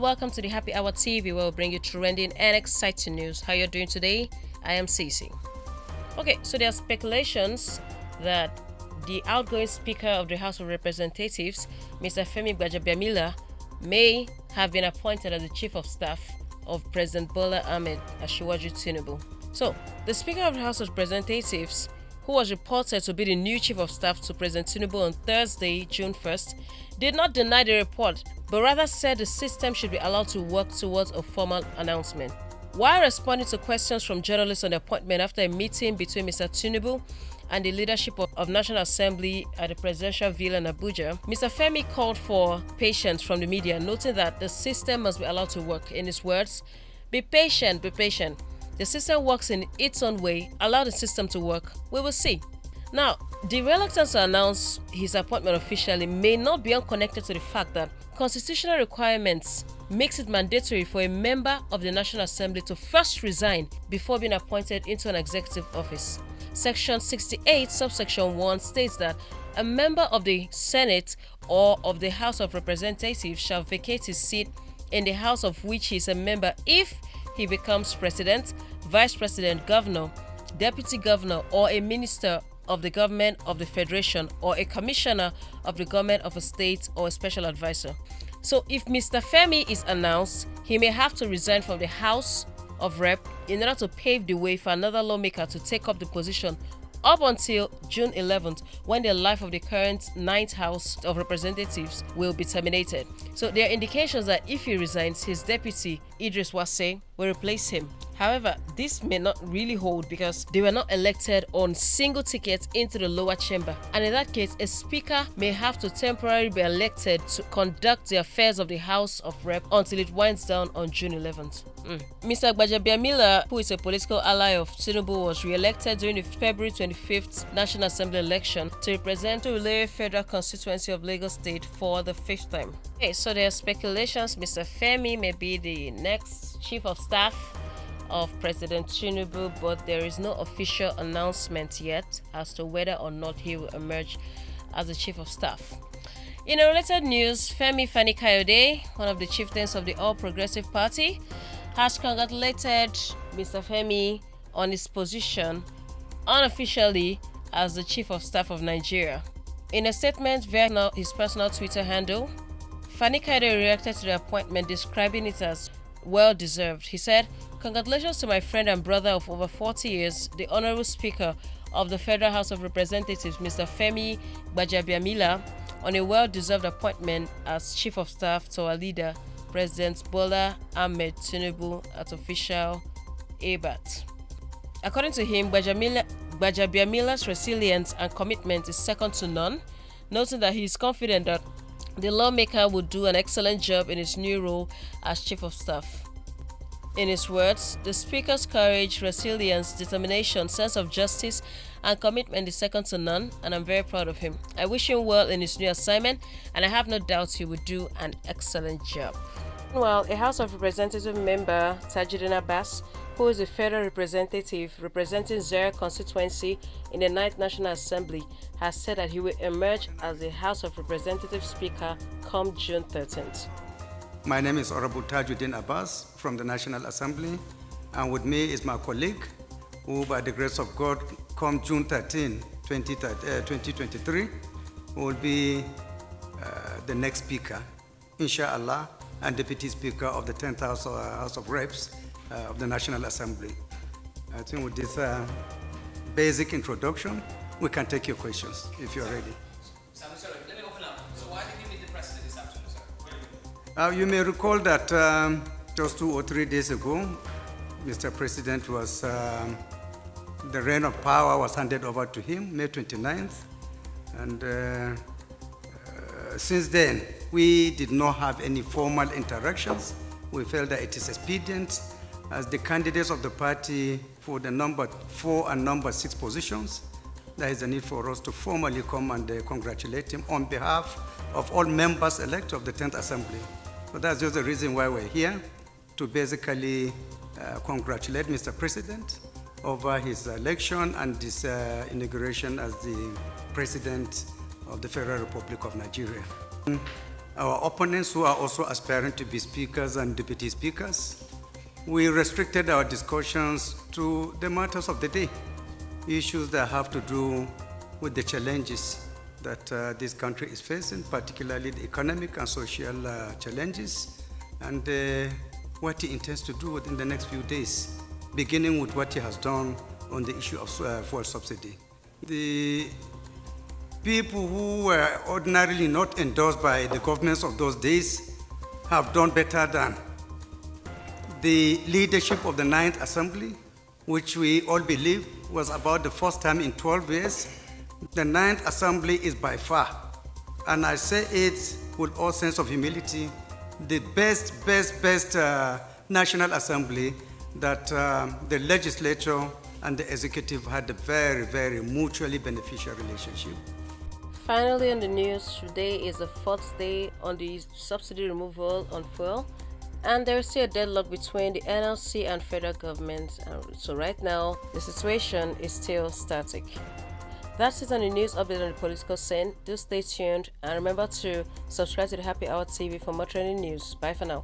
welcome to the Happy Hour TV, where we'll bring you trending and exciting news. How you're doing today? I am Cece. Okay, so there are speculations that the outgoing Speaker of the House of Representatives, Mr. Femi Gbajabiamila, may have been appointed as the Chief of Staff of President Bola Ahmed Asiwaju Tinubu. So, the Speaker of the House of Representatives, who was reported to be the new Chief of Staff to President Tinubu on Thursday, June 1st, did not deny the report, but rather said the system should be allowed to work towards a formal announcement. While responding to questions from journalists on the appointment after a meeting between Mr. Tinubu and the leadership of National Assembly at the Presidential Villa in Abuja, Mr. Femi called for patience from the media, noting that the system must be allowed to work. In his words, be patient, be patient. The system works in its own way. Allow the system to work. We will see. Now, the reluctance to announce his appointment officially may not be unconnected to the fact that constitutional requirements makes it mandatory for a member of the National Assembly to first resign before being appointed into an executive office. Section 68, subsection 1 states that a member of the Senate or of the House of Representatives shall vacate his seat in the house of which he is a member if he becomes president, vice president, governor, deputy governor, or a minister of the government of the federation, or a commissioner of the government of a state, or a special advisor. So if Mr. Femi is announced, he may have to resign from the House of Rep in order to pave the way for another lawmaker to take up the position up until June 11th, when the life of the current 9th House of Representatives will be terminated. So there are indications that if he resigns, his deputy, Idris Wase, will replace him. However, this may not really hold because they were not elected on single tickets into the lower chamber. And in that case, a speaker may have to temporarily be elected to conduct the affairs of the House of Rep until it winds down on June 11th. Mr. Gbajabiamila, who is a political ally of Tinubu, was re-elected during the February 25th National Assembly election to represent the Ulere Federal Constituency of Lagos State for the 5th time. Okay, so there are speculations Mr. Femi may be the next Chief of Staff of President Tinubu, but there is no official announcement yet as to whether or not he will emerge as the Chief of Staff. In a related news, Femi Fani-Kayode, one of the chieftains of the All Progressive Party, has congratulated Mr. Femi on his position unofficially as the Chief of Staff of Nigeria. In a statement via his personal Twitter handle, Fani-Kayode reacted to the appointment, describing it as well-deserved. He said, "Congratulations to my friend and brother of over 40 years, the Honorable Speaker of the Federal House of Representatives, Mr. Femi Gbajabiamila, on a well-deserved appointment as Chief of Staff to our leader, President Bola Ahmed Tinubu, at official ABAT." According to him, Gbajabiamila's resilience and commitment is second to none, noting that he is confident that the lawmaker will do an excellent job in his new role as Chief of Staff. In his words, the Speaker's courage, resilience, determination, sense of justice, and commitment is second to none, and I'm very proud of him. I wish him well in his new assignment, and I have no doubt he will do an excellent job. Well, a House of Representative member, Tajuddin Abbas, who is a federal representative representing Zaire constituency in the 9th National Assembly, has said that he will emerge as the House of Representative Speaker come June 13th. My name is Honorable Tajuddin Abbas from the National Assembly, and with me is my colleague, who by the grace of God, come June 13, 2023, will be the next Speaker, inshallah, and Deputy Speaker of the 10th House of Reps of the National Assembly. I think with this basic introduction, we can take your questions if you're ready. Sorry, let me open up. So why did you meet the president this afternoon, sir? You may recall that just 2 or 3 days ago, Mr. President was, the reign of power was handed over to him, May 29th. And since then, we did not have any formal interactions. We felt that it is expedient as the candidates of the party for the number 4 and number 6 positions. There is a need for us to formally come and congratulate him on behalf of all members elect of the 10th Assembly. So that's just the reason why we're here, to basically congratulate Mr. President over his election and his inauguration as the President of the Federal Republic of Nigeria. our opponents who are also aspiring to be speakers and deputy speakers. We restricted our discussions to the matters of the day, issues that have to do with the challenges that this country is facing, particularly the economic and social challenges, and what he intends to do within the next few days, beginning with what he has done on the issue of fuel subsidy. The people who were ordinarily not endorsed by the governments of those days have done better than the leadership of the 9th Assembly, which we all believe was about the first time in 12 years. The 9th Assembly is by far, and I say it with all sense of humility, the best National Assembly that the legislature and the executive had a very mutually beneficial relationship. Finally, on the news, today is the fourth day on the subsidy removal on fuel, and there is still a deadlock between the NLC and federal government. So right now, the situation is still static. That's it on the news update on the political scene. Do stay tuned and remember to subscribe to the Happy Hour TV for more trending news. Bye for now.